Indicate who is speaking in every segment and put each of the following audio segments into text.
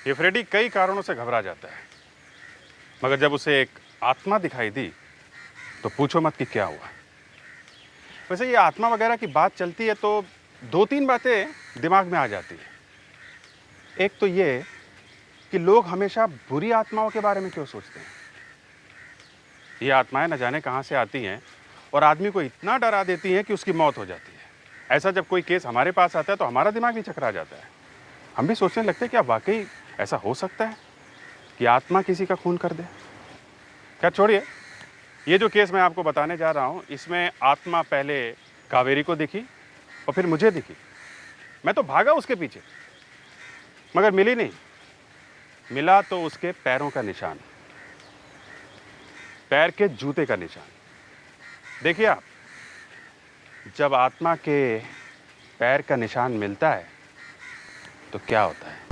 Speaker 1: ये फ्रेडी कई कारणों से घबरा जाता है, मगर जब उसे एक आत्मा दिखाई दी तो पूछो मत कि क्या हुआ। वैसे ये आत्मा वगैरह की बात चलती है तो दो तीन बातें दिमाग में आ जाती है। एक तो ये कि लोग हमेशा बुरी आत्माओं के बारे में क्यों सोचते हैं। ये आत्माएं न जाने कहाँ से आती हैं और आदमी को इतना डरा देती हैं कि उसकी मौत हो जाती है। ऐसा जब कोई केस हमारे पास आता है तो हमारा दिमाग भी चकरा जाता है। हम भी सोचने लगते हैं क्या वाकई ऐसा हो सकता है कि आत्मा किसी का खून कर दे। क्या छोड़िए, ये जो केस मैं आपको बताने जा रहा हूँ इसमें आत्मा पहले कावेरी को दिखी और फिर मुझे दिखी। मैं तो भागा उसके पीछे, मगर मिली नहीं। मिला तो उसके पैरों का निशान, पैर के जूते का निशान। देखिए आप, जब आत्मा के पैर का निशान मिलता है तो क्या होता है।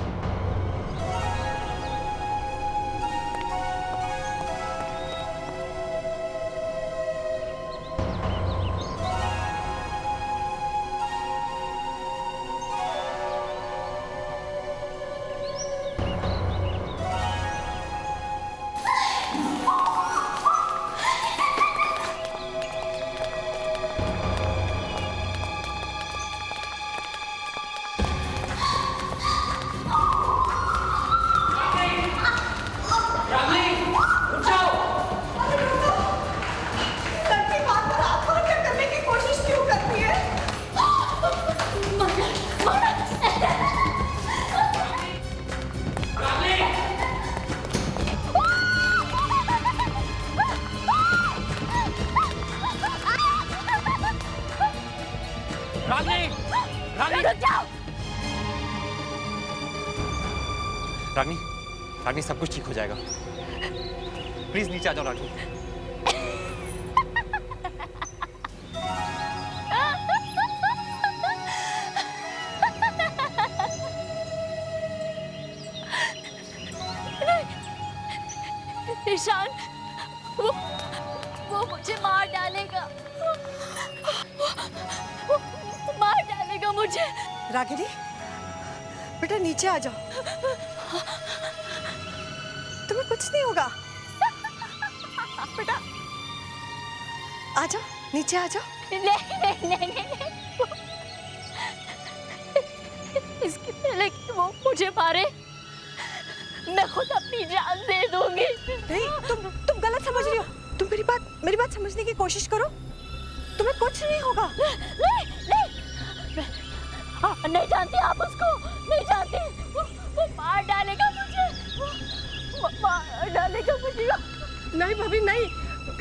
Speaker 2: रागनी, रागनी सब कुछ ठीक हो जाएगा। प्लीज नीचे आ जाओ रागनी।
Speaker 3: ईशान, वो मुझे मार डालेगा। वो मार डालेगा मुझे।
Speaker 4: रागिनी, बेटा नीचे आ जाओ, तुम्हें कुछ नहीं होगा। बेटा आ जाओ, नीचे आ जाओ।
Speaker 3: नहीं। इसके पहले कि वो मुझे मारे, मैं खुद अपनी जान दे दूंगी।
Speaker 4: नहीं, तुम गलत समझ रही हो। तुम मेरी बात समझने की कोशिश करो। तुम्हें कुछ नहीं होगा।
Speaker 3: नहीं जानती आप उसको, नहीं जानती। वो मार डालेगा मुझे, वो मार डालेगा मुझे।
Speaker 5: नहीं भाभी नहीं,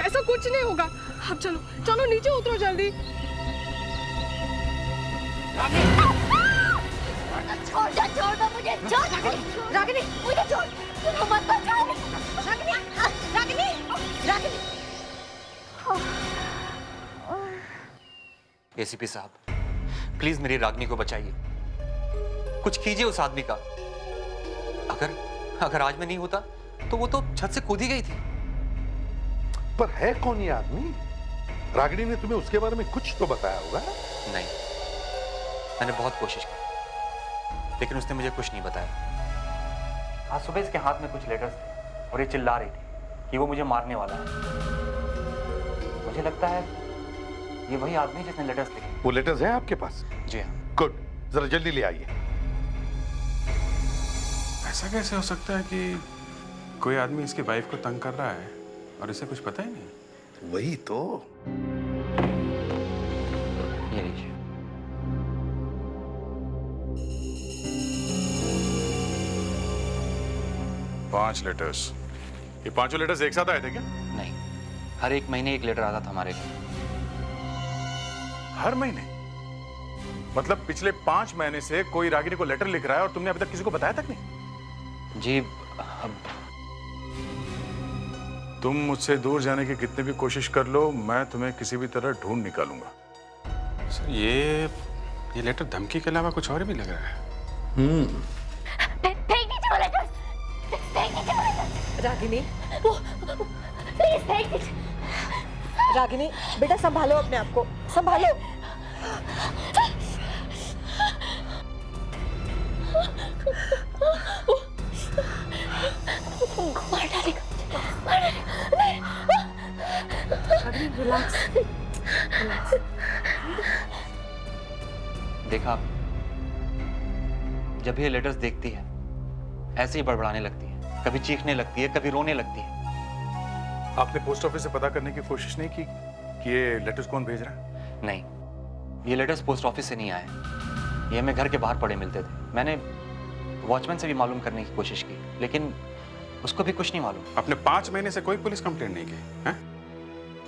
Speaker 5: ऐसा कुछ नहीं होगा। अब चलो नीचे उतरो जल्दी।
Speaker 3: छोड़ दो मुझे,
Speaker 4: रागिनी,
Speaker 3: मुझे छोड़, मत बचाओ।
Speaker 4: रागिनी।
Speaker 2: एसीपी साहब, प्लीज मेरी रागनी को बचाइए। कुछ कीजिए उस आदमी का। अगर आज में नहीं होता तो वो तो छत से कूद ही गई थी।
Speaker 6: पर है कौन ये आदमी? रागिनी ने तुम्हें उसके बारे में कुछ तो बताया होगा।
Speaker 2: नहीं, मैंने बहुत कोशिश की लेकिन उसने मुझे कुछ नहीं बताया। आज सुबह इसके हाथ में कुछ लेटर्स थे और ये चिल्ला रही थी कि वो मुझे मारने वाला है। मुझे लगता है ये वही आदमी जिसने लेटर्स लिखे।
Speaker 6: वो लेटर्स हैं आपके पास?
Speaker 2: जी हाँ।
Speaker 6: गुड, जरा जल्दी ले आइए।
Speaker 1: ऐसा कैसे हो सकता है कि कोई आदमी इसकी वाइफ को तंग कर रहा है और इसे कुछ पता ही नहीं।
Speaker 6: वही तो।
Speaker 2: ये लीजिए।
Speaker 1: पांच लेटर्स। ये पांचों लेटर्स एक साथ आए थे क्या?
Speaker 2: नहीं, हर एक महीने एक लेटर आता था हमारे घर।
Speaker 1: हर महीने? मतलब पिछले 5 महीने से कोई रागिनी को लेटर लिख रहा है और तुमने अभी तक किसी को बताया तक नहीं?
Speaker 2: जी, अब
Speaker 1: तुम मुझसे दूर जाने की कितनी भी कोशिश कर लो, मैं तुम्हें किसी भी तरह ढूंढ निकालूंगा। सर, ये लेटर धमकी के अलावा कुछ और भी लग रहा है।
Speaker 3: फेंक दीजिए वो लेटर्स, फेंक दीजिए वो लेटर्स।
Speaker 4: रागिनी,
Speaker 3: प्लीज फेंक दीजिए।
Speaker 4: रागिनी बेटा संभालो अपने आप को, संभालो।
Speaker 2: देखा आपने, जब भी ये लेटर्स देखती है ऐसे ही बड़बड़ाने लगती है, कभी चीखने लगती है, कभी रोने लगती है।
Speaker 7: आपने पोस्ट ऑफिस से पता करने की कोशिश नहीं की कि ये लेटर्स कौन भेज रहा है?
Speaker 2: नहीं, ये लेटर्स पोस्ट ऑफिस से नहीं आए, ये हमें घर के बाहर पड़े मिलते थे। मैंने वॉचमैन से भी मालूम करने की कोशिश की, लेकिन उसको भी कुछ नहीं मालूम।
Speaker 1: आपने 5 महीने से कोई पुलिस कंप्लेंट नहीं की हैं?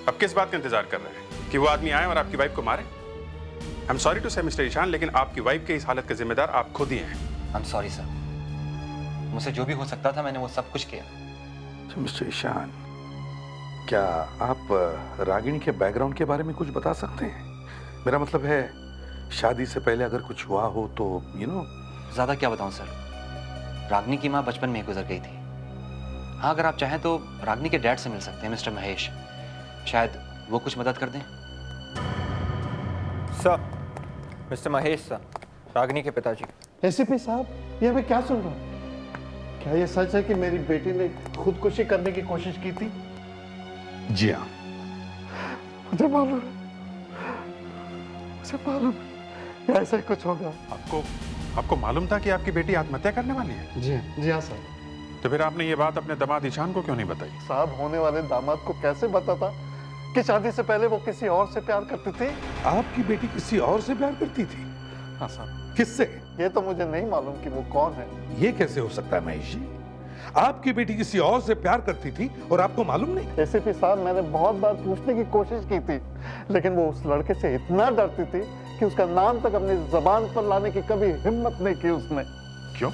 Speaker 1: अब किस बात का इंतजार कर रहे हैं कि वो आदमी आए और आपकी वाइफ को मारे? आई एम सॉरी टू से मिस्टर ईशान, लेकिन आपकी वाइफ के इस हालत के जिम्मेदार आप खुद ही हैं।
Speaker 2: आई एम सॉरी सर, मुझसे जो भी हो सकता था मैंने वो सब कुछ किया।
Speaker 6: तो मिस्टर ईशान, क्या आप रागिनी के बैकग्राउंड के बारे में कुछ बता सकते हैं? मेरा मतलब है, शादी से पहले अगर कुछ हुआ हो तो
Speaker 2: ज़्यादा क्या बताऊं सर, रागनी की माँ बचपन में ही गुजर गई थी। हाँ, अगर आप चाहें तो रागनी के डैड से मिल सकते हैं, मिस्टर महेश, शायद वो कुछ मदद कर दें।
Speaker 8: Sir, mister Mahesh sir, Ragini के पिताजी।
Speaker 9: एसीपी साहब, ये मैं क्या सुन रहा हूँ? क्या ये सच है कि मेरी बेटी ने खुदकुशी करने की कोशिश की थी?
Speaker 6: जी हाँ,
Speaker 9: मुझे मालूम है, ऐसा ही कुछ होगा।
Speaker 1: आपको मालूम था कि आपकी बेटी आत्महत्या करने वाली है?
Speaker 9: जी हाँ सर।
Speaker 1: तो फिर आपने ये बात अपने दामाद ईशान को क्यों नहीं बताई?
Speaker 9: साहब, होने वाले दामाद को कैसे बताता कि शादी से पहले वो किसी और से प्यार करती थी?
Speaker 6: आपकी बेटी किसी और से प्यार करती थी?
Speaker 9: हाँ साहब।
Speaker 6: किससे?
Speaker 9: ये तो मुझे नहीं मालूम कि वो कौन है।
Speaker 6: ये कैसे हो सकता है महेश जी? आपकी बेटी किसी और से प्यार करती थी और आपको मालूम नहीं?
Speaker 9: एसीपी साहब, मैंने बहुत बार पूछने की कोशिश की थी, लेकिन वो उस लड़के से इतना डरती थी कि उसका नाम तक अपनी जबान पर लाने की कभी हिम्मत नहीं की उसने।
Speaker 1: क्यों?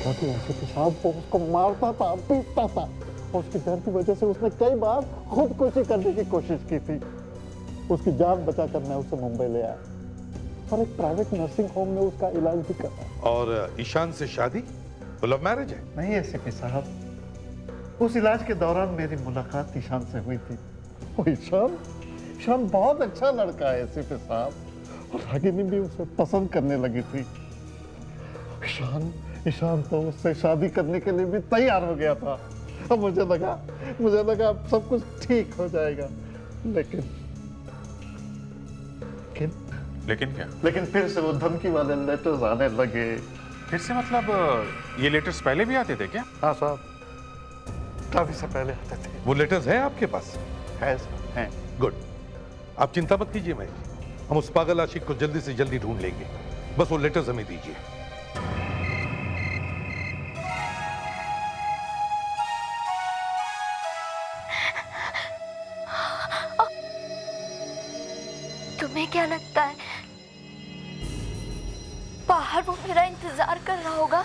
Speaker 9: क्योंकि एसीपी साहब वो उसको मारता था, पीटता था, और उसकी डर की वजह से उसने कई बार खुदकुशी करने की कोशिश की थी। उसकी जान बचाकर मैं उसे मुंबई ले आया और एक प्राइवेट नर्सिंग होम में उसका इलाज भी करा।
Speaker 6: और ईशान से शादी? वो लव मैरिज है?
Speaker 9: नहीं एसीपी साहब, उस इलाज के दौरान मेरी मुलाकात ईशान से हुई थी। वो ईशान बहुत अच्छा लड़का है एसीपी साहब, और रागिनी भी उसे पसंद करने लगी थी। ईशान तो उससे शादी करने के लिए भी तैयार हो गया था। अब मुझे लगा अब सब कुछ ठीक हो जाएगा,
Speaker 1: लेकिन क्या?
Speaker 9: लेकिन फिर से वो धमकी वाले लेटर्स आने लगे।
Speaker 1: फिर से मतलब ये लेटर्स पहले भी आते थे क्या?
Speaker 9: हाँ साहब, काफी से पहले आते थे।
Speaker 6: वो लेटर्स है आपके पास?
Speaker 9: है साहब, है।
Speaker 6: गुड, आप चिंता मत कीजिए महेश, हम उस पागल आशिक को जल्दी से जल्दी ढूंढ लेंगे। बस वो लेटर्स हमें दीजिए।
Speaker 3: तुम्हें क्या लगता है बाहर वो मेरा इंतजार कर रहा होगा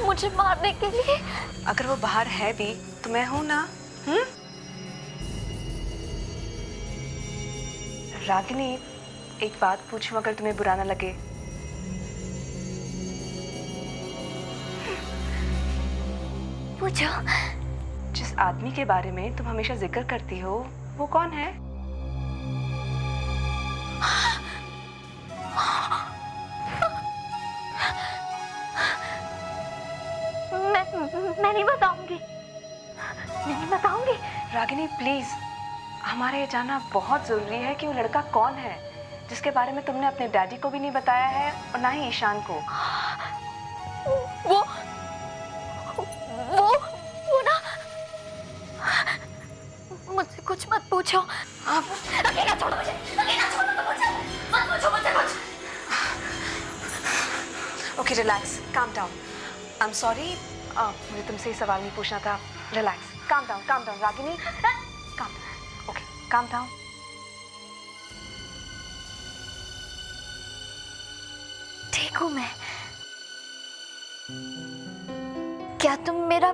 Speaker 3: मुझे मारने के लिए?
Speaker 4: अगर वो बाहर है भी तो मैं हूं ना। रागिनी, एक बात पूछूं अगर तुम्हें बुरा ना लगे?
Speaker 3: पूछो।
Speaker 4: जिस आदमी के बारे में तुम हमेशा जिक्र करती हो वो कौन है?
Speaker 3: मैं नहीं बताऊंगी।
Speaker 4: रागिनी प्लीज, हमारे ये जानना बहुत जरूरी है कि वो लड़का कौन है जिसके बारे में तुमने अपने डैडी को भी नहीं बताया है और ना ही ईशान को।
Speaker 3: वो ना, मुझसे कुछ मत पूछो। अकेला छोड़ो मुझे, अकेला छोड़ो तो मुझे, मत पूछो मुझसे कुछ।
Speaker 4: Okay relax, calm down. I am sorry, मुझे तुमसे ये सवाल नहीं पूछना था। Relax, calm down Ragini, calm down. Okay, calm down.
Speaker 3: ठीक हूँ मैं। क्या तुम मेरा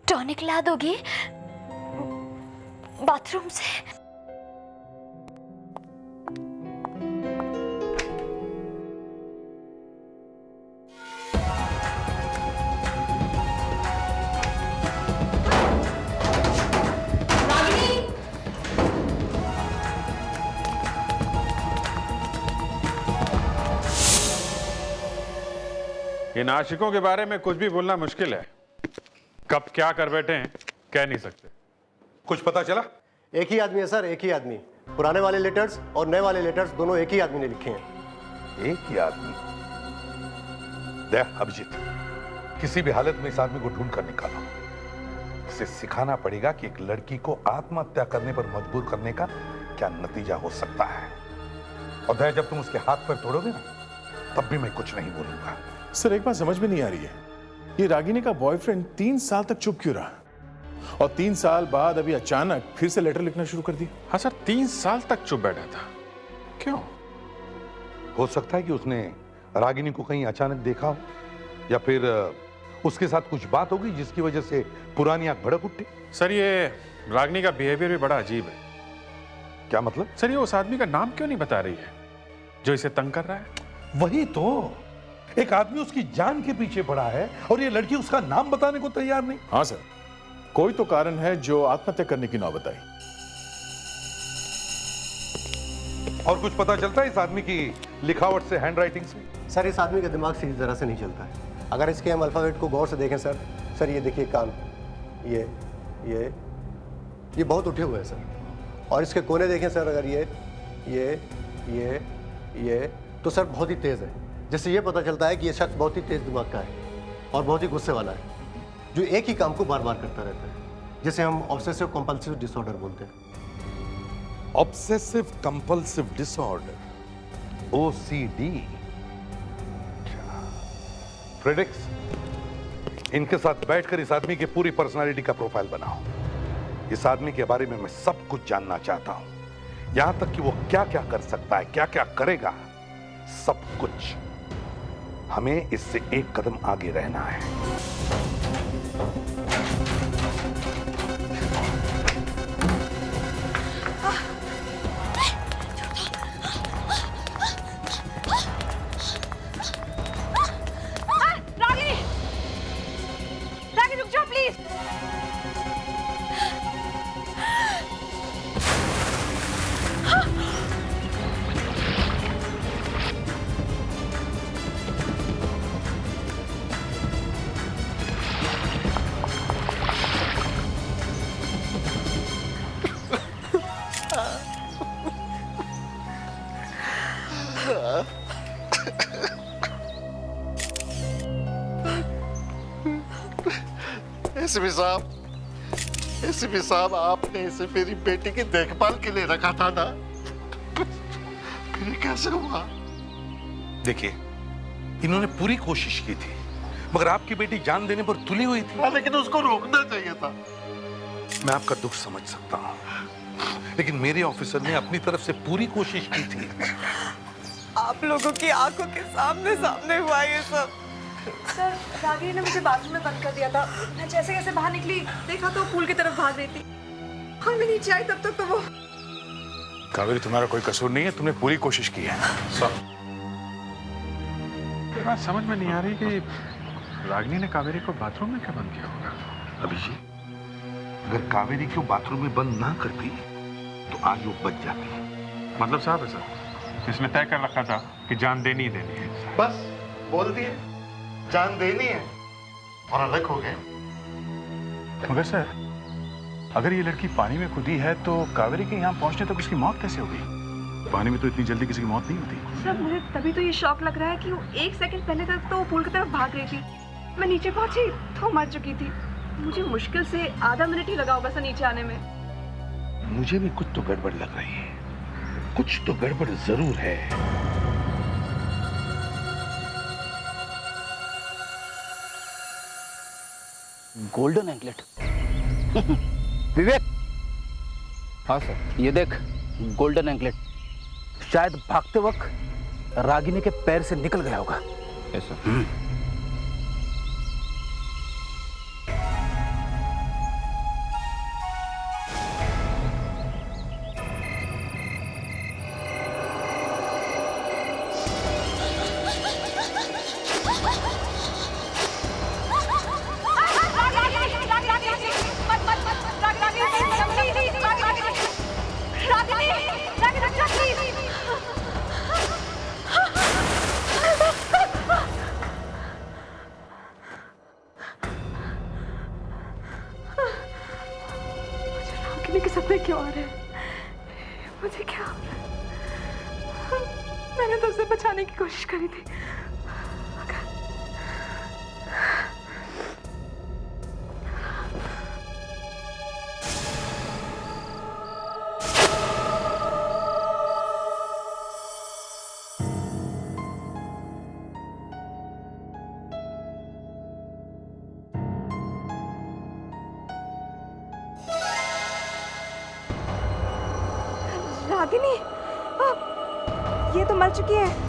Speaker 3: टॉनिक ला दोगी बाथरूम से?
Speaker 1: इन आशिकों के बारे में कुछ भी बोलना मुश्किल है। कब क्या कर बैठे हैं कह नहीं सकते।
Speaker 6: कुछ पता चला?
Speaker 10: एक ही आदमी है सर, एक ही आदमी। पुराने वाले लेटर्स और नए वाले लेटर्स दोनों एक ही आदमी ने लिखे हैं।
Speaker 6: एक ही आदमी? देख अभिजीत, किसी भी हालत में इस आदमी को ढूंढ कर निकालो। इसे सिखाना पड़ेगा कि एक लड़की को आत्महत्या करने पर मजबूर करने का क्या नतीजा हो सकता है। और दया, जब तुम उसके हाथ पैर तोड़ोगे ना, तब भी मैं कुछ नहीं बोलूंगा।
Speaker 7: सर एक बात समझ में नहीं आ रही है, ये रागिनी का बॉयफ्रेंड 3 साल तक चुप क्यों रहा, और 3 साल बाद अभी अचानक फिर से लेटर लिखना शुरू कर दिया?
Speaker 1: हाँ सर, 3 साल तक चुप बैठा था, क्यों?
Speaker 6: हो सकता है कि उसने रागिनी को कहीं अचानक देखा हो, या फिर उसके साथ कुछ बात होगी जिसकी वजह से पुरानी आग भड़क उठी।
Speaker 1: सर ये रागिनी का बिहेवियर भी बड़ा अजीब है।
Speaker 6: क्या मतलब?
Speaker 1: सर ये उस आदमी का नाम क्यों नहीं बता रही है जो इसे तंग कर रहा है?
Speaker 6: वही तो, एक आदमी उसकी जान के पीछे पड़ा है और ये लड़की उसका नाम बताने को तैयार नहीं।
Speaker 7: हाँ सर, कोई तो कारण है जो आत्महत्या करने की नौबत आई।
Speaker 6: और कुछ पता चलता है इस आदमी की लिखावट से, हैंड राइटिंग से?
Speaker 10: सर इस आदमी का दिमाग सीधी तरह से नहीं चलता है। अगर इसके हम अल्फाबेट को गौर से देखें सर ये देखिए कान, ये बहुत उठे हुए हैं सर। और इसके कोने देखें सर, अगर ये तो सर बहुत ही तेज है। जिससे ये पता चलता है कि ये शख्स बहुत ही तेज दिमाग का है और बहुत ही गुस्से वाला है, जो एक ही काम को बार बार करता रहता है, जिसे हम ऑब्सेसिव कंपल्सिव डिसऑर्डर बोलते हैं।
Speaker 6: Obsessive compulsive disorder, OCD। Fredericks, इनके साथ बैठकर इस आदमी की पूरी पर्सनालिटी का प्रोफाइल बनाओ। इस आदमी के बारे में मैं सब कुछ जानना चाहता हूं, यहां तक कि वो क्या क्या कर सकता है, क्या क्या करेगा, सब कुछ। हमें इससे एक कदम आगे रहना है।
Speaker 5: रागिनी रुक जाओ प्लीज।
Speaker 9: एसीपी साहब, आपने इसे मेरी बेटी की देखभाल के लिए रखा था ना, फिर कैसे हुआ?
Speaker 6: देखिए, इन्होंने पूरी कोशिश की थी, मगर आपकी बेटी जान देने पर तुली हुई थी।
Speaker 9: लेकिन उसको रोकना चाहिए था।
Speaker 6: मैं आपका दुख समझ सकता हूं, लेकिन मेरे ऑफिसर ने अपनी तरफ से पूरी कोशिश की थी।
Speaker 5: आप लोगों की आंखों के सामने हुआ ये सब।
Speaker 4: सर रागिनी ने मुझे बाथरूम में बंद कर दिया था। मैं जैसे कैसे बाहर निकली, देखा तो पूल की तरफ भाग रही थी। और मैं नीचे आई तब तक तो वो।
Speaker 7: कावेरी, तुम्हारा कोई कसूर नहीं है, तुमने पूरी कोशिश की है।
Speaker 1: सर, ये बात समझ में नहीं आ रही कि रागिनी ने कावेरी को बाथरूम में क्या बंद किया होगा।
Speaker 6: अभिजीत, अगर कावेरी को बाथरूम में बंद ना करती तो आज वो बच जाती।
Speaker 1: मतलब साहब है सर, इसने तय कर रखा था कि जान देनी ही देनी है।
Speaker 9: बस बोल दिए जान देनी है और अलग हो गए।
Speaker 7: मगर सर, अगर ये लड़की पानी में कूदी है तो कावेरी के यहाँ पहुंचने तक उसकी मौत कैसे होगी? पानी में तो इतनी जल्दी किसी की मौत नहीं होती।
Speaker 4: सर मुझे तभी तो ये शौक लग रहा है कि वो 1 सेकंड पहले तक तो वो पूल की तरफ भाग रही थी। मैं नीचे पहुंची तो मर चुकी थी। मुझे मुश्किल से आधा मिनट ही लगा होगा सर नीचे आने में।
Speaker 6: मुझे भी कुछ तो गड़बड़ लग रही है, कुछ तो गड़बड़ जरूर है।
Speaker 11: Golden anklet. विवेक।
Speaker 8: हाँ सर।
Speaker 11: ये देख, गोल्डन एंकलेट शायद भागते वक्त रागिनी के पैर से निकल गया होगा।
Speaker 8: Yes sir.
Speaker 4: के सपने क्यों आ रहे हैं? मुझे
Speaker 5: बचाने की कोशिश करी थी।
Speaker 4: रागिनी, ये तो मर चुकी है।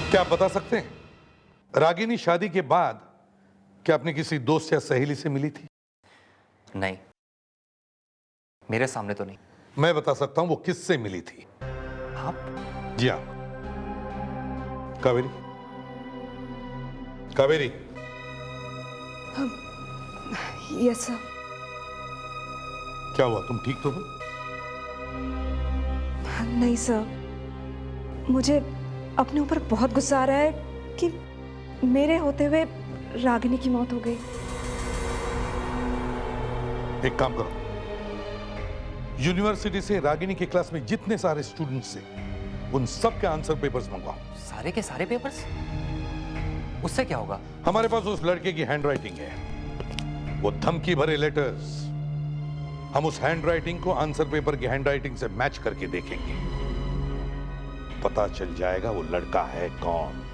Speaker 6: क्या आप बता सकते हैं रागिनी शादी के बाद क्या अपने किसी दोस्त या सहेली से मिली थी?
Speaker 2: नहीं, मेरे सामने तो नहीं।
Speaker 6: मैं बता सकता हूं वो किससे मिली थी।
Speaker 2: आप?
Speaker 6: जी हाँ, कावेरी। कावेरी।
Speaker 4: Yes sir.
Speaker 6: क्या हुआ, तुम ठीक तो हो?
Speaker 4: नहीं सर, मुझे अपने ऊपर बहुत गुस्सा आ रहा है कि मेरे होते हुए रागिनी की मौत हो गई।
Speaker 6: एक काम करो, यूनिवर्सिटी से रागिनी के क्लास में जितने सारे स्टूडेंट्स थे उन सब के आंसर पेपर्स मंगवाओ।
Speaker 2: सारे के सारे पेपर्स? उससे क्या होगा?
Speaker 6: हमारे पास उस लड़के की हैंडराइटिंग है, वो धमकी भरे लेटर्स। हम उस हैंडराइटिंग को आंसर पेपर की हैंडराइटिंग से मैच करके देखेंगे, पता चल जाएगा वो लड़का है कौन।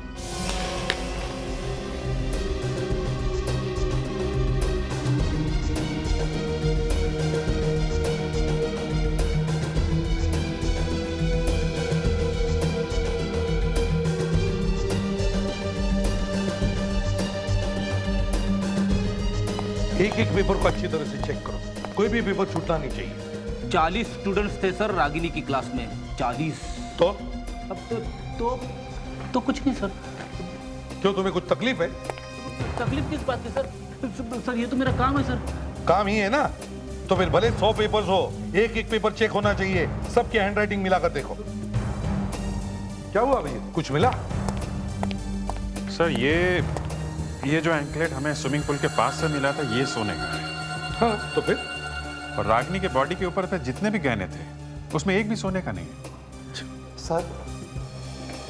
Speaker 6: एक एक पेपर को अच्छी तरह से चेक करो, कोई भी पेपर छूटना नहीं चाहिए।
Speaker 11: 40 स्टूडेंट्स थे सर रागिनी की क्लास में। 40।
Speaker 6: तो
Speaker 11: अब तो कुछ नहीं सर।
Speaker 6: क्यों, तुम्हें कुछ तकलीफ है?
Speaker 11: तकलीफ किस बात की सर? सर ये तो मेरा काम है सर।
Speaker 6: काम ही है ना, तो फिर भले 100 पेपर्स हो, एक एक पेपर चेक होना चाहिए। सबकी हैंडराइटिंग मिलाकर देखो। क्या हुआ भैया, कुछ मिला?
Speaker 1: सर ये जो एंकलेट हमें स्विमिंग पूल के पास से मिला था, ये सोने का है।
Speaker 6: हाँ, तो फिर?
Speaker 1: और रागिनी के बॉडी के ऊपर पे जितने भी गहने थे उसमें एक भी सोने का नहीं है।
Speaker 10: सर,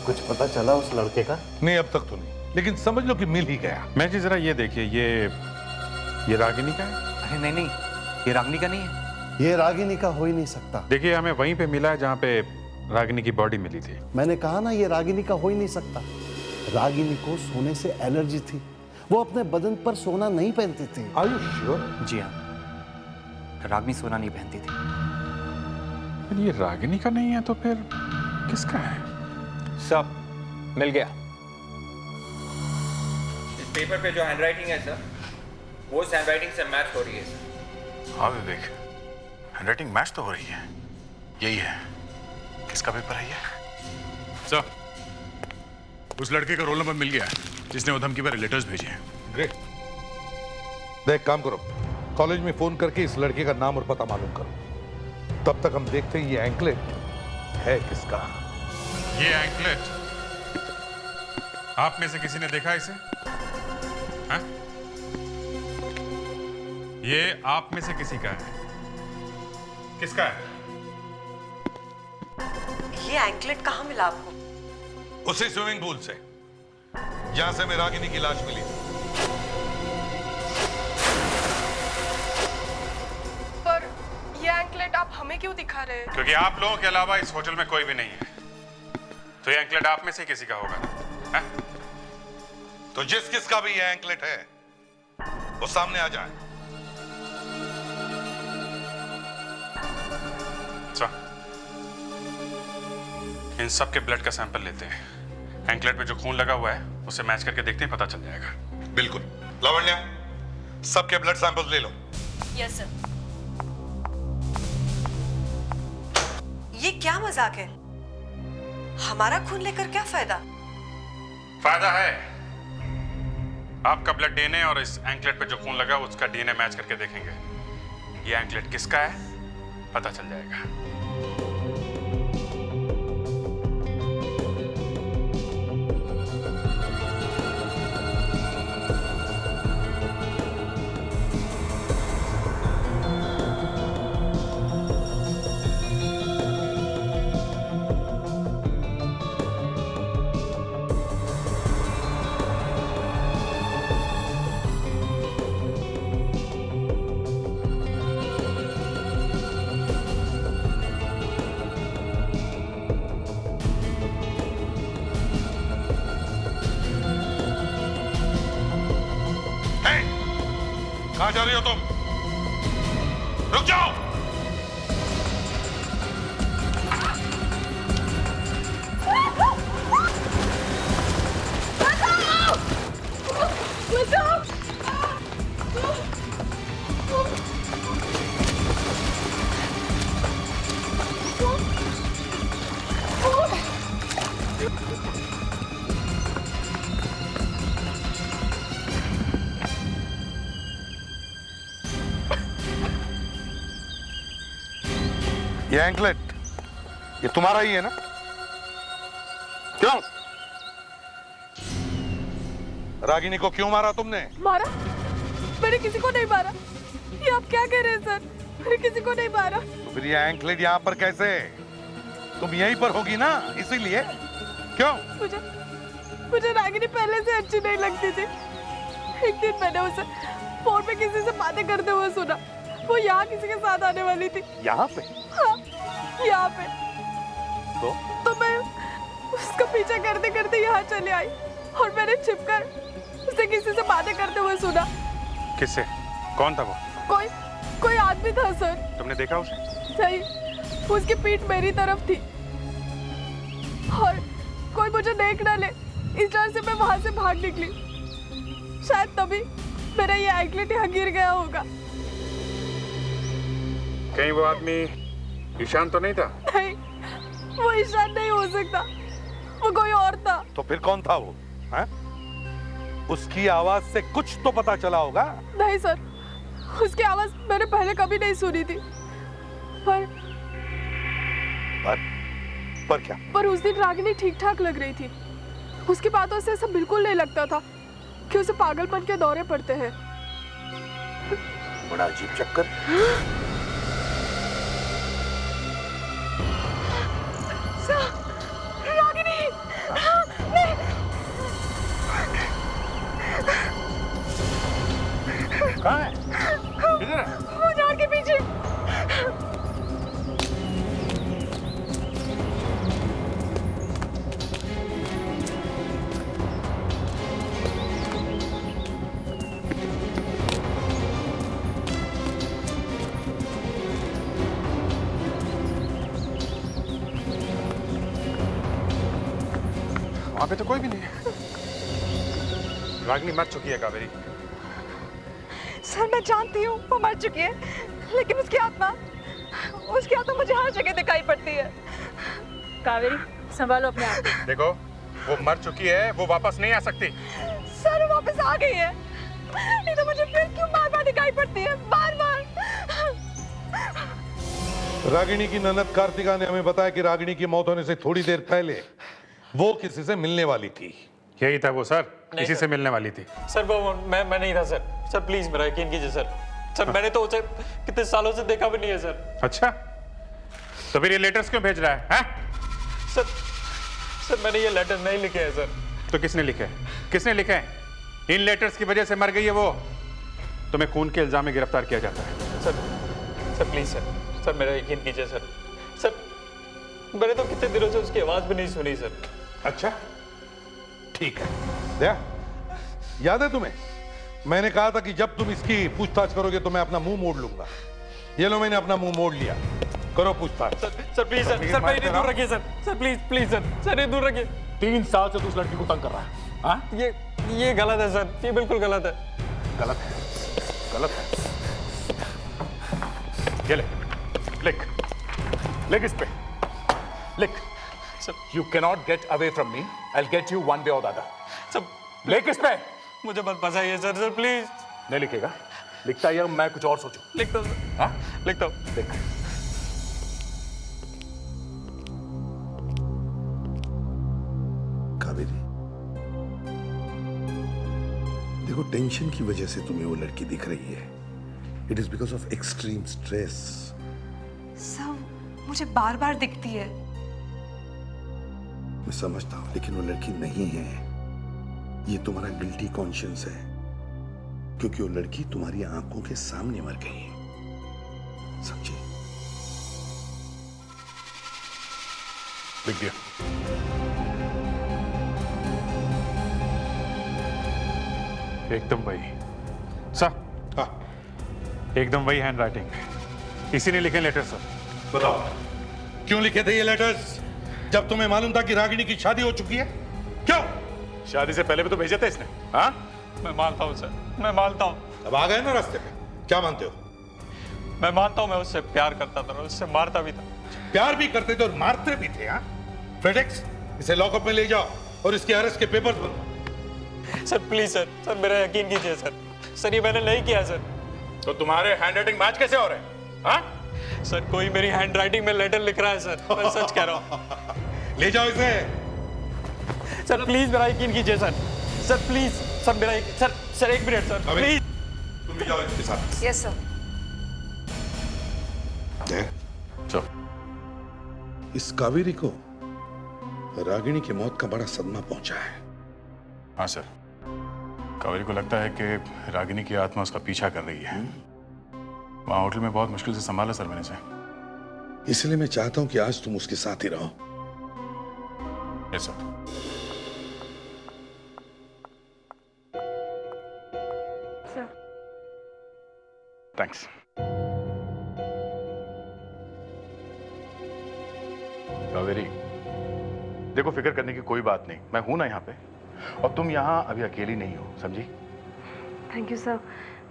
Speaker 10: कुछ पता चला उस लड़के का?
Speaker 6: नहीं, अब तक तो नहीं, लेकिन समझ लो कि मिल ही गया।
Speaker 1: मैं जी जरा ये देखिए, ये रागिनी का है।
Speaker 2: अरे नहीं नहीं, ये रागिनी का नहीं है।
Speaker 10: ये रागिनी का हो ही नहीं सकता।
Speaker 1: देखिए, हमें वहीं पे मिला है जहाँ पे रागिनी की बॉडी मिली थी।
Speaker 10: मैंने कहा ना, ये रागिनी का हो ही नहीं सकता। रागिनी को सोने से एलर्जी थी, वो अपने बदन पर सोना नहीं पहनती थी।
Speaker 6: Are you sure?
Speaker 2: जी हाँ, रागिनी सोना नहीं पहनती थी।
Speaker 1: फिर ये रागिनी का नहीं है तो फिर किसका है?
Speaker 8: सब मिल गया। इस पेपर पे जो हैंडराइटिंग है सर, वो उस हैंडराइटिंग से मैच हो रही है सर।
Speaker 7: हाँ विवेक, हैंडराइटिंग मैच तो हो रही है। यही है। किसका पेपर है ये?
Speaker 1: सर, उस लड़के का रोल नंबर मिल गया है जिसने वो धमकी भरे लेटर्स भेजे हैं।
Speaker 6: ग्रेट। देख, काम करो, कॉलेज में फोन करके इस लड़के का नाम और पता मालूम करो। तब तक हम देखते हैं ये एंकलेट है किसका।
Speaker 1: ये एंकलेट आप में से किसी ने देखा इसे? हाँ? ये आप में से किसी का है? किसका है?
Speaker 4: ये एंकलेट कहाँ मिला आपको?
Speaker 6: उसी स्विमिंग पूल से जहां से मैं रागिनी की लाश मिली।
Speaker 5: पर ये एंकलेट आप हमें क्यों दिखा रहे हैं?
Speaker 1: क्योंकि आप लोगों के अलावा इस होटल में कोई भी नहीं है, तो ये एंकलेट आप में से किसी का होगा ना? है?
Speaker 6: तो जिस किसका भी ये एंकलेट है वो सामने आ जाए।
Speaker 1: इन सब के ब्लड का सैंपल लेते हैं। एंकलेट पे जो खून लगा हुआ है उसे मैच करके देखते हैं, पता चल जाएगा।
Speaker 6: बिल्कुल। लावण्या, सबके ब्लड सैंपल्स ले लो।
Speaker 3: Yes sir.
Speaker 4: ये क्या मजाक है? हमारा खून लेकर क्या फायदा?
Speaker 1: फायदा है। आपका ब्लड डीएनए और इस एंकलेट पे जो खून लगा उसका डीएनए मैच करके देखेंगे। ये एंकलेट किसका है पता चल जाएगा।
Speaker 6: कहां जा रही हो तुम? रुक जाओ। ये एंकलेट ये तुम्हारा ही है ना? क्यों? रागिनी को क्यों मारा तुमने?
Speaker 5: मारा? मैंने किसी को नहीं मारा। ये आप क्या कह रहे हैं सर? मैंने किसी को नहीं मारा।
Speaker 6: तो फिर ये एंकलेट यहाँ पर कैसे? तुम यहीं पर होगी ना, इसीलिए। क्यों?
Speaker 5: मुझे रागिनी पहले से अच्छी नहीं लगती थी। एक दिन मैंने उसे फोन पे किसी से बातें करते हुए सुना। वो यहाँ किसी के साथ आने वाली थी।
Speaker 6: यहाँ पे?
Speaker 5: हाँ, यहाँ पे। तो मैं उसका पीछा करते करते यहाँ चले आई और मैंने छिपकर उसे किसी से बातें करते हुए सुना।
Speaker 1: किससे? कौन था वो?
Speaker 5: कोई आदमी था सर।
Speaker 1: तुमने देखा उसे?
Speaker 5: नहीं, उसकी पीठ मेरी तरफ थी और कोई मुझे देख ना ले इस डर से मैं वहां से भाग निकली। शायद तभी मेरा ये एंकलेट यहाँ गिर गया होगा।
Speaker 1: कहीं वो आदमी ईशान तो नहीं था?
Speaker 5: नहीं, वो ईशान नहीं हो सकता। वो कोई और था।
Speaker 6: तो फिर कौन था वो? है? उसकी आवाज से कुछ तो पता चला होगा।
Speaker 5: नहीं सर, उसकी आवाज मैंने पहले कभी नहीं सुनी थी।
Speaker 6: पर क्या?
Speaker 5: पर उस दिन रागिनी ठीक ठाक लग रही थी। उसकी बातों से ऐसा बिल्कुल नहीं लगता था कि उसे पागलपन के दौरे पड़ते हैं।
Speaker 6: बड़ा अजीब चक्कर।
Speaker 5: रागिनी!
Speaker 1: कहाँ है? किधर है?
Speaker 5: वो झाड़ के पीछे।
Speaker 1: वहां पे तो कोई भी नहीं है। रागिनी मर चुकी है कावेरी।
Speaker 5: सर मैं जानती हूँ वो मर चुकी है, लेकिन उसकी आत्मा मुझे हर जगह दिखाई पड़ती है।
Speaker 3: कावेरी संभालो अपने आप को।
Speaker 1: देखो वो मर चुकी है, वो वापस नहीं आ सकती।
Speaker 5: सर वो वापस आ गई है, नहीं तो मुझे फिर क्यों बार बार दिखाई पड़ती है, बार बार।
Speaker 6: रागिनी की ननद कार्तिका ने हमें बताया कि रागिनी की मौत होने से थोड़ी देर पहले वो किसी से मिलने वाली थी।
Speaker 1: यही था वो सर, इसी से मिलने वाली थी।
Speaker 2: सर वो मैं नहीं था सर। सर प्लीज मेरा यकीन कीजिए सर। सर मैंने तो उसे कितने सालों से देखा भी नहीं है सर।
Speaker 1: अच्छा, तो फिर ये लेटर्स क्यों भेज रहा है? हाँ?
Speaker 2: सर मैंने ये लेटर नहीं लिखे हैं सर।
Speaker 1: तो किसने लिखे? किसने लिखे हैं? इन लेटर्स की वजह से मर गई है वो। तुम्हें खून के इल्जाम में गिरफ्तार किया जाता है।
Speaker 2: सर प्लीज सर मेरा यकीन कीजिए सर। सर मैंने तो कितने दिनों से उसकी आवाज भी नहीं सुनी सर।
Speaker 6: अच्छा, ठीक है। दया, याद है तुम्हें मैंने कहा था कि जब तुम इसकी पूछताछ करोगे तो मैं अपना मुंह मोड़ लूंगा। ये लो, मैंने अपना मुंह मोड़ लिया। करो पूछताछ।
Speaker 2: सर प्लीज सर मेरी दूर रखिए सर प्लीज सर ये दूर रखिए।
Speaker 7: 3 साल से तू उस लड़की को तंग कर रहा है। हाँ?
Speaker 2: ये गलत है सर, ये बिल्कुल गलत है।
Speaker 7: गलत है, गलत है। ये ले, लिख इस पे, लिख।
Speaker 2: Sir
Speaker 7: You cannot get away from me. I'll get you one way or the other.
Speaker 2: Sir
Speaker 7: लिख इस पे।
Speaker 2: मुझे मत फंसाइए सर प्लीज।
Speaker 7: नहीं लिखेगा? लिखता है या मैं कुछ और सोचूं?
Speaker 2: लिखता हूँ सर।
Speaker 7: हाँ?
Speaker 2: लिखता हूँ।
Speaker 7: लिख।
Speaker 6: कावेरी, देखो टेंशन की वजह से तुम्हें वो लड़की दिख रही है। It is because of extreme stress.
Speaker 4: सब मुझे बार बार दिखती है।
Speaker 6: मैं समझता हूं, लेकिन वो लड़की नहीं है। ये तुम्हारा गिल्टी कॉन्शियंस है, क्योंकि वो लड़की तुम्हारी आंखों के सामने मर गई है। समझे?
Speaker 7: लिख दिया।
Speaker 1: एकदम वही सर।
Speaker 6: हाँ,
Speaker 1: एकदम वही हैंड राइटिंग। इसी ने लिखे लेटर सर।
Speaker 6: बताओ क्यों लिखे थे ये लेटर्स? जब तुम्हें मालूम था कि रागिनी की शादी हो चुकी है? क्यों?
Speaker 7: शादी से पहले भी तो भेजे थे इसने। हाँ?
Speaker 2: मैं मानता हूँ सर, मैं मानता हूँ।
Speaker 6: अब आ गए ना रास्ते पे। क्या मानते हो?
Speaker 2: मैं मानता हूँ मैं उससे प्यार करता था और उससे मारता भी था।
Speaker 6: प्यार भी करते थे और मारते भी थे। हाँ? फ्रेडेक्स, इसे लॉकअप में ले जाओ और इसके अरेस्ट के पेपर्स बनवाओ।
Speaker 2: सर प्लीज सर मेरा यकीन कीजिए सर ये मैंने नहीं किया सर।
Speaker 7: तो तुम्हारे हैंड राइटिंग मैच कैसे हो रहे हैं? हाँ?
Speaker 2: सर कोई मेरी हैंड राइटिंग में लेटर लिख रहा है सर, मैं सच कह रहा हूँ।
Speaker 6: ले जाओ इसे।
Speaker 2: सर प्लीज मेरा यकीन कीजिए सर प्लीज सर मेरा सर 1 मिनट सर प्लीज।
Speaker 6: तुम भी जाओ इसके साथ।
Speaker 4: Yes sir.
Speaker 7: चलो।
Speaker 6: इस कावेरी को रागिनी की मौत का बड़ा सदमा पहुंचा है।
Speaker 7: हाँ सर, कावेरी को लगता है कि रागिनी की आत्मा उसका पीछा कर रही है। वहाँ होटल में बहुत मुश्किल से संभाला सर मैंने इसे।
Speaker 6: इसलिए मैं चाहता हूं कि आज तुम उसके साथ ही रहो।
Speaker 7: Yes sir. थैंक्स। कावेरी, देखो फिक्र करने की कोई बात नहीं, मैं हूं ना यहाँ पे, और तुम यहाँ अभी अकेली नहीं हो, समझी?
Speaker 4: Thank you sir.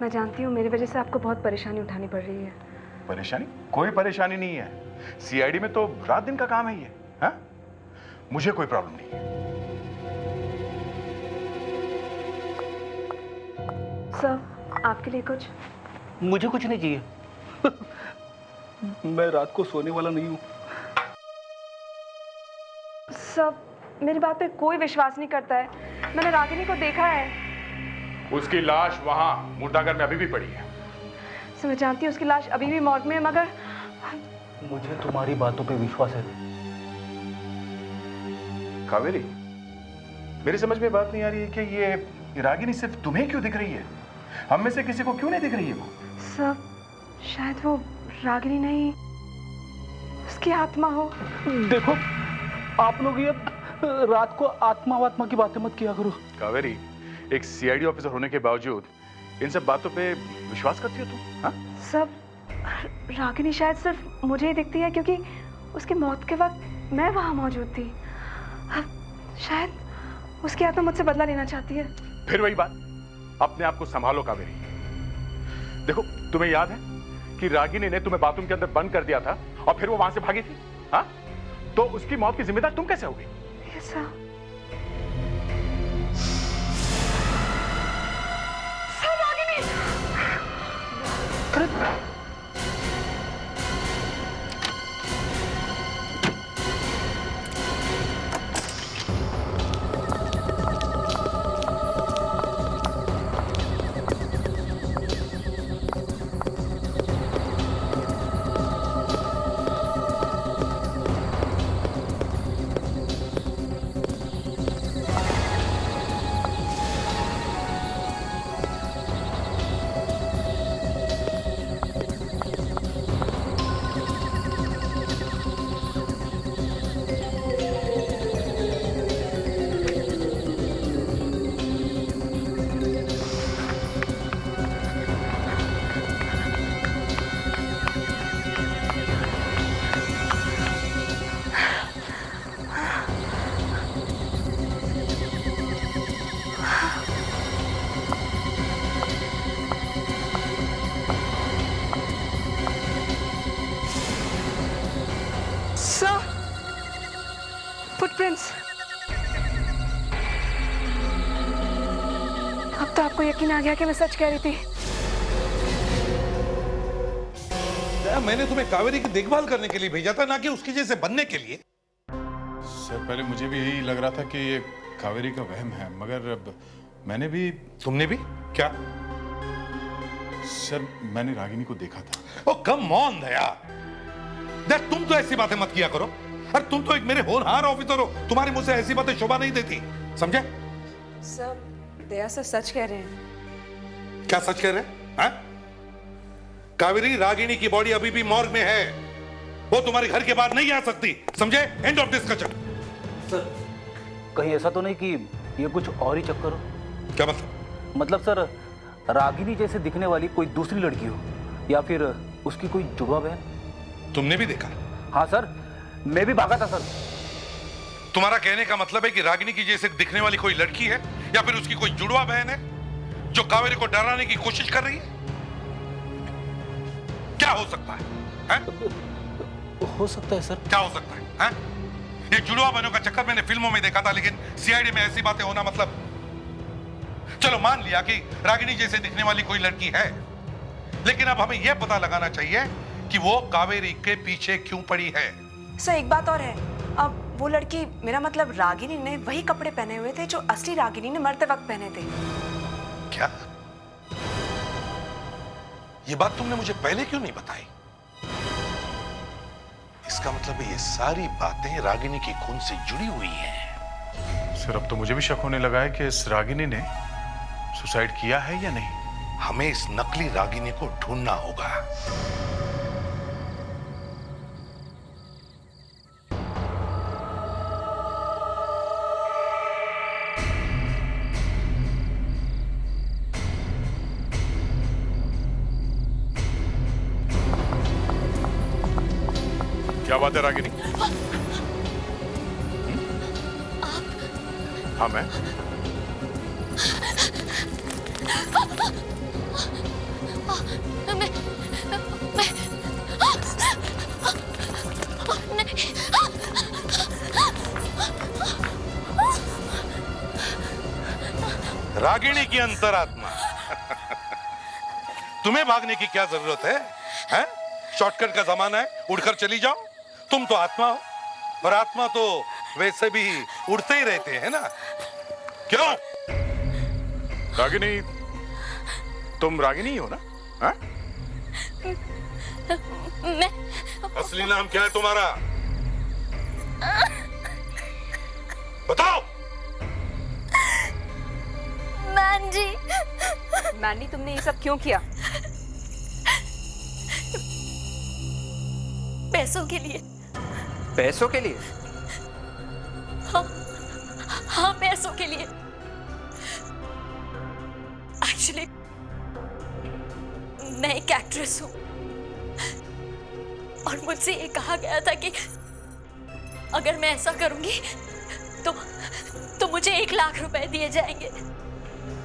Speaker 4: मैं जानती हूँ मेरी वजह से आपको बहुत परेशानी उठानी पड़ रही है।
Speaker 7: परेशानी? कोई परेशानी नहीं है। सीआईडी में तो रात दिन का काम है ये। हाँ? मुझे कोई प्रॉब्लम नहीं है।
Speaker 4: सर आपके लिए कुछ?
Speaker 11: मुझे कुछ नहीं चाहिए। मैं रात को सोने वाला नहीं हूँ।
Speaker 4: सब मेरी बात पे कोई विश्वास नहीं करता है। मैंने रागिनी को देखा है।
Speaker 7: उसकी लाश वहां मुर्दाघर में अभी भी पड़ी है।
Speaker 4: सर मैं जानती हूँ उसकी लाश अभी भी मॉर्ग में है, मगर
Speaker 11: मुझे तुम्हारी बातों पे विश्वास है।
Speaker 7: कावेरी, मेरी समझ में बात नहीं आ रही है कि ये रागिनी सिर्फ तुम्हें क्यों दिख रही है? हम में से किसी को क्यों नहीं दिख रही है वो?
Speaker 4: सर शायद वो रागिनी नहीं, उसकी आत्मा हो।
Speaker 11: देखो, आप लोग ये रात को आत्मा की बातें मत किया करो।
Speaker 7: कावेरी, एक सीआईडी ऑफिसर होने के बावजूद इन सब बातों पे विश्वास करती हो तुम? हाँ?
Speaker 4: सब रागिनी शायद सिर्फ मुझे ही दिखती है क्योंकि उसकी मौत के वक्त मैं वहां मौजूद थी। शायद उसकी आत्मा मुझसे बदला लेना चाहती है।
Speaker 7: फिर वही बात, अपने आप को संभालो कावेरी। देखो, तुम्हें याद है कि रागिनी ने तुम्हें बाथरूम के अंदर बंद कर दिया था और फिर वो वहां से भागी थी। हाँ? तो उसकी मौत की जिम्मेदार तुम कैसे हो गई?
Speaker 4: ऐसा अब तो आपको यकीन आ गया कि मैं सच कह रही थी।
Speaker 6: मैंने तुम्हें कावेरी की देखभाल करने के लिए भेजा था, ना कि उसकी जैसे बनने के लिए।
Speaker 1: सर पहले मुझे भी यही लग रहा था कि ये कावेरी का वहम है, मगर अब मैंने भी।
Speaker 6: तुमने भी क्या?
Speaker 1: सर मैंने रागिनी को देखा था।
Speaker 6: ओ कम ऑन दया, तुम तो ऐसी बातें मत किया करो। अरे तुम तो एक मेरे होनहार ऑफिसर हो, तुम्हारे मुंह से ऐसी बातें शोभा नहीं देती, समझे?
Speaker 4: सर दया सर सच कह रहे हैं।
Speaker 6: क्या सच कह रहे हैं? हाँ? कावेरी, रागिनी की बॉडी अभी भी मॉर्ग में है, वो तुम्हारे घर के बाहर नहीं आ सकती, समझे? End of discussion.
Speaker 11: सर कहीं ऐसा तो नहीं कि ये कुछ और ही चक्कर हो?
Speaker 6: क्या मतलब?
Speaker 11: मतलब सर रागिनी जैसे दिखने वाली कोई दूसरी लड़की हो, या फिर उसकी कोई जुड़वा बहन।
Speaker 6: तुमने भी देखा?
Speaker 11: हाँ सर, मैं भी भागा था सर।
Speaker 6: तुम्हारा कहने का मतलब है कि रागिनी की जैसे दिखने वाली कोई लड़की है या फिर उसकी कोई जुड़वा बहन है जो कावेरी को डराने की कोशिश कर रही है? क्या हो सकता है?
Speaker 11: हो सकता है सर।
Speaker 6: क्या हो सकता है? हैं? ये जुड़वा बहनों का चक्कर मैंने फिल्मों में देखा था, लेकिन सीआईडी में ऐसी बातें होना मतलब। चलो मान लिया कि रागिनी जैसे दिखने वाली कोई लड़की है, लेकिन अब हमें यह पता लगाना चाहिए कि वो कावेरी के पीछे क्यों पड़ी है।
Speaker 4: सर एक बात और है, अब वो लड़की, मेरा मतलब रागिनी ने वही कपड़े पहने हुए थे जो असली रागिनी ने मरते वक्त पहने थे।
Speaker 6: क्या? ये बात तुमने मुझे पहले क्यों नहीं बताई? इसका मतलब है ये सारी बातें रागिनी की खून से जुड़ी हुई हैं।
Speaker 1: सर अब तो मुझे भी शक होने लगा है कि इस रागिनी ने सुसाइड किया है या नहीं।
Speaker 6: हमें इस नकली रागिनी को ढूंढना होगा।
Speaker 1: क्या बात है रागिनी? हाँ मैं।
Speaker 6: रागिनी की अंतरात्मा। तुम्हें भागने की क्या जरूरत है? हैं? शॉर्टकट का जमाना है, उड़कर चली जाओ। तुम तो आत्मा हो, और आत्मा तो वैसे भी उड़ते ही रहते हैं ना। क्यों?
Speaker 1: रागिनी, तुम रागिनी हो ना? हाँ?
Speaker 3: मैं।
Speaker 6: असली नाम क्या है तुम्हारा? बताओ।
Speaker 3: मांजी।
Speaker 4: मैनी, तुमने ये सब क्यों किया?
Speaker 3: पैसों के लिए।
Speaker 8: पैसों के लिए?
Speaker 3: हाँ, हाँ पैसों के लिए। एक्चुअली मैं एक एक्ट्रेस हूँ और मुझसे ये कहा गया था कि अगर मैं ऐसा करूंगी तो मुझे 1 लाख रुपए दिए जाएंगे।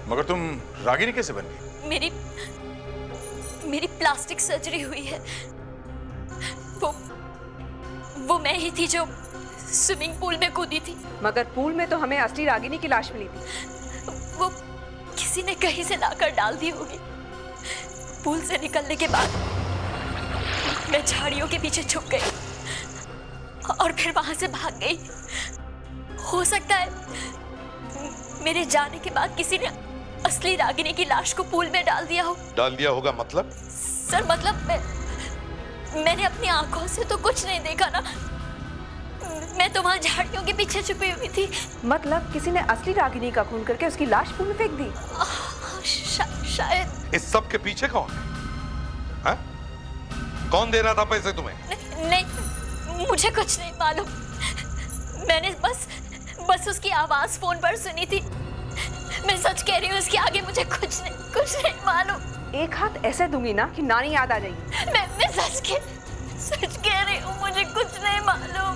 Speaker 1: मगर तुम रागिनी कैसे बन गई?
Speaker 3: मेरी प्लास्टिक सर्जरी हुई है। वो मैं ही थी जो स्विमिंग पूल में कूदी थी।
Speaker 4: मगर पूल में तो हमें असली रागिनी की लाश मिली थी।
Speaker 3: वो किसी ने कहीं से लाकर डाल दी होगी। पूल से निकलने के बाद मैं झाड़ियों के पीछे छुप गई और फिर वहां से भाग गई। हो सकता है मेरे जाने के बाद किसी ने असली रागिनी की लाश को पूल में डाल दिया हो।
Speaker 6: डाल दिया होगा मतलब?
Speaker 3: सर मतलब मैंने अपनी आंखों से तो कुछ नहीं देखा ना। मैं तो वहां झाड़ियों के पीछे छुपी हुई थी।
Speaker 4: मतलब किसी ने असली रागिनी का खून करके उसकी लाश पूल में फेंक दी?
Speaker 3: शायद।
Speaker 6: इस सब के पीछे कौन है? हाँ? कौन दे रहा था पैसे तुम्हें?
Speaker 3: नहीं, मुझे कुछ नहीं मालूम। मैंने बस उसकी आवाज फोन पर सुनी थी। मैं सच कह रही हूँ, उसके आगे मुझे कुछ नहीं मालूम।
Speaker 4: एक हाथ ऐसे दूंगी ना कि नानी याद आ जाएगी।
Speaker 3: मैं सच कह रही हूँ, मुझे कुछ नहीं मालूम।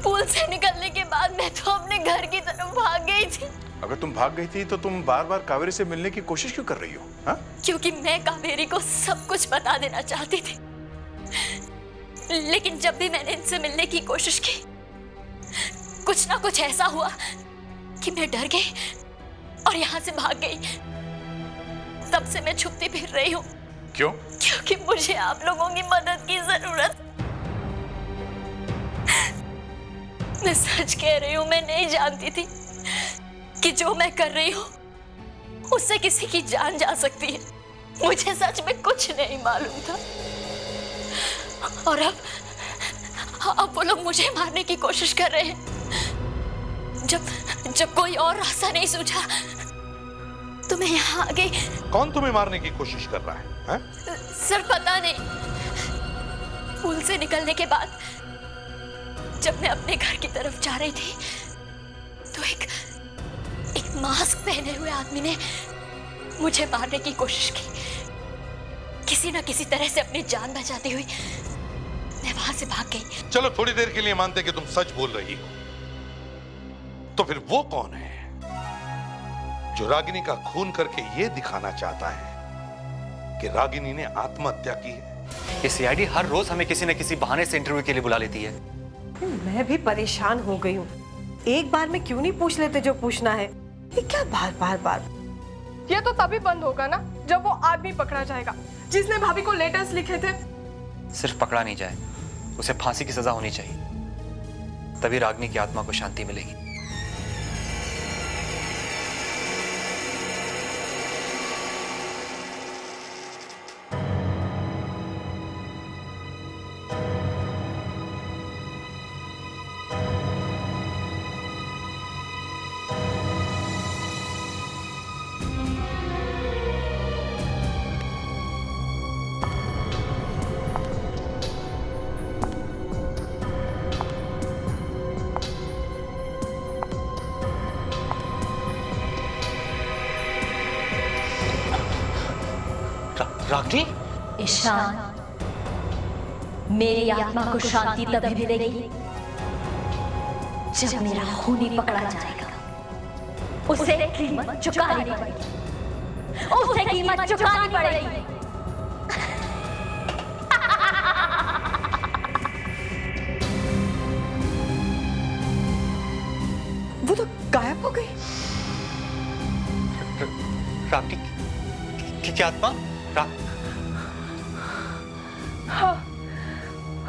Speaker 3: पूल से निकलने के बाद मैं तो अपने घर की तरफ भाग गई थी।
Speaker 1: अगर तुम भाग गई थी तो तुम बार बार कावेरी से मिलने की कोशिश क्यों कर रही हो? हाँ?
Speaker 3: क्योंकि मैं कावेरी को सब कुछ बता देना चाहती थी। लेकिन जब भी मैंने इनसे मिलने की कोशिश की, कुछ ना कुछ ऐसा हुआ कि मैं डर गई और यहाँ से भाग गई। तब से मैं छुपती फिर रही हूँ।
Speaker 7: क्यों?
Speaker 3: क्योंकि मुझे आप लोगों की मदद की जरूरत। मैं सच कह रही हूँ, मैं नहीं जानती थी कि जो मैं कर रही हूँ उससे किसी की जान जा सकती है। मुझे सच में कुछ नहीं मालूम था। और अब वो लोग मुझे मारने की कोशिश कर रहे हैं। जब कोई और रास्ता नहीं सूझा तो मैं यहाँ आ गई।
Speaker 6: कौन तुम्हें मारने की कोशिश कर रहा है?
Speaker 3: सर पता नहीं। पुल से निकलने के बाद जब मैं अपने घर की तरफ जा रही थी तो एक मास्क पहने हुए आदमी ने मुझे मारने की कोशिश की। किसी ना किसी तरह से अपनी जान बचाती हुई मैं वहां से भाग गई।
Speaker 6: चलो थोड़ी देर के लिए मानते कि तुम सच बोल रही हो, तो फिर वो कौन है जो रागिनी का खून करके ये दिखाना चाहता है कि रागिनी ने आत्महत्या की है?
Speaker 2: ये सीआईडी हर रोज हमें किसी न किसी बहाने से इंटरव्यू के लिए बुला लेती है।
Speaker 12: मैं भी परेशान हो गई हूँ। एक बार में क्यों नहीं पूछ लेते जो पूछना है? ये क्या बार बार बार?
Speaker 5: ये तो तभी बंद होगा ना जब वो आदमी पकड़ा जाएगा जिसने भाभी को लेटर्स लिखे थे।
Speaker 2: सिर्फ पकड़ा नहीं जाए, उसे फांसी की सजा होनी चाहिए, तभी रागिनी की आत्मा को शांति मिलेगी। रागिनी?
Speaker 3: ईशान, मेरी आत्मा को शांति तभी मिलेगी जब मेरा खूनी पकड़ा जाएगा। उसे कीमत चुकानी पड़ेगी। उसे कीमत चुकानी पड़ेगी।
Speaker 12: वो तो गायब हो गई।
Speaker 2: रागिनी की आत्मा?
Speaker 5: हाँ,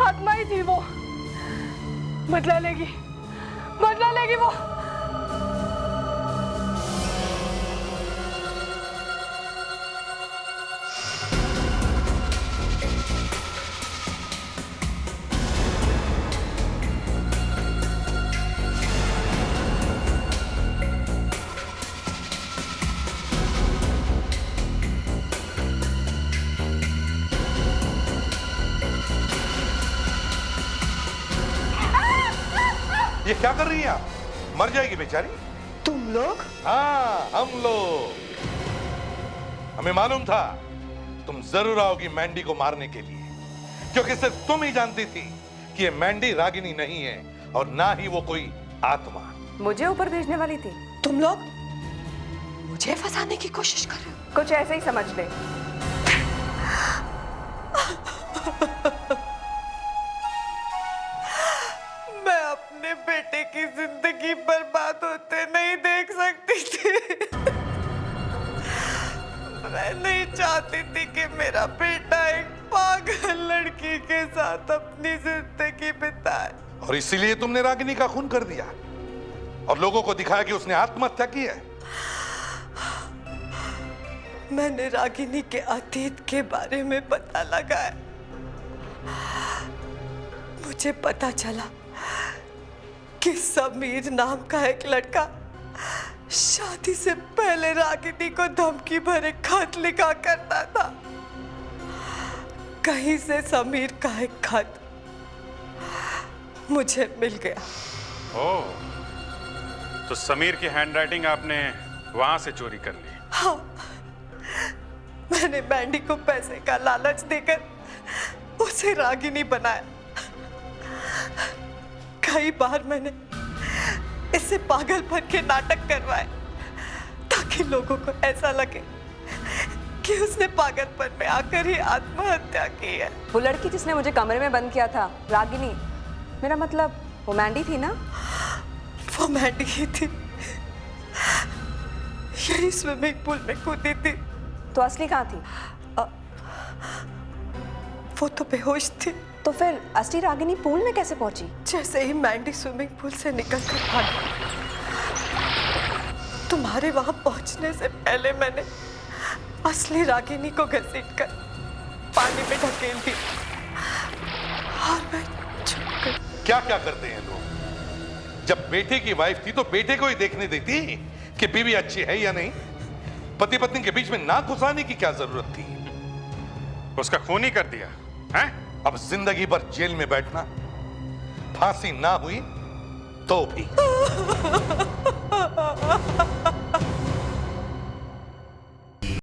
Speaker 5: आत्मा ही थी वो। बदला लेगी वो।
Speaker 6: ये क्या कर रही हैं आप? मर जाएगी बेचारी।
Speaker 12: तुम लोग?
Speaker 6: हाँ, हम लोग। हमें मालूम था तुम जरूर आओगी मैंडी को मारने के लिए, क्योंकि सिर्फ तुम ही जानती थी कि ये मैंडी रागिनी नहीं है और ना ही वो कोई आत्मा।
Speaker 12: मुझे ऊपर भेजने वाली थी। तुम लोग मुझे फंसाने की कोशिश कर रहे हो? कुछ ऐसे ही समझ ले। मैं अपने बेटे की जिंदगी बर्बाद होते नहीं देख सकती थी। मैं नहीं चाहती थी कि मेरा बेटा एक पागल लड़की के साथ अपनी जिंदगी बिताए।
Speaker 6: और इसीलिए तुमने रागिनी का खून कर दिया और लोगों को दिखाया कि उसने आत्महत्या की है।
Speaker 12: मैंने रागिनी के अतीत के बारे में पता लगाया। मुझे पता चला कि समीर नाम का एक लड़का शादी से पहले रागिनी को धमकी भरे खत लिखा करता था। कहीं से समीर का एक खत मुझे मिल गया।
Speaker 1: ओह, तो समीर की हैंडराइटिंग आपने वहां से चोरी कर ली?
Speaker 12: हाँ, मैंने मैंडी को पैसे का लालच देकर उसे रागिनी बनाया। कई बार मैंने इससे पागलपन के नाटक करवाए ताकि लोगों को ऐसा लगे कि उसने पागलपन में आकर ही आत्महत्या की है।
Speaker 4: वो लड़की जिसने मुझे कमरे में बंद किया था, रागिनी, मेरा मतलब वो मैंडी थी ना?
Speaker 12: वो मैंडी ही थी। यही स्विमिंग पूल में कूदी थी।
Speaker 4: तो असली कहाँ थी?
Speaker 12: वो तो बेहोश थी।
Speaker 4: तो फिर असली रागिनी पूल में कैसे पहुंची?
Speaker 12: जैसे ही मैंडी स्विमिंग पूल से निकलकर भागी, तुम्हारे वहां पहुंचने से पहले मैंने असली रागिनी को घसीटकर पानी में ढकेल दी और मैं छुप गई।
Speaker 6: क्या क्या करते हैं लोग? जब बेटे की वाइफ थी तो बेटे को ही देखने देती कि बीवी अच्छी है या नहीं। पति पत्नी के बीच में नाक घुसाने की क्या जरूरत थी?
Speaker 1: उसका खून ही कर दिया है?
Speaker 6: अब जिंदगी भर जेल में बैठना, फांसी ना हुई तो भी।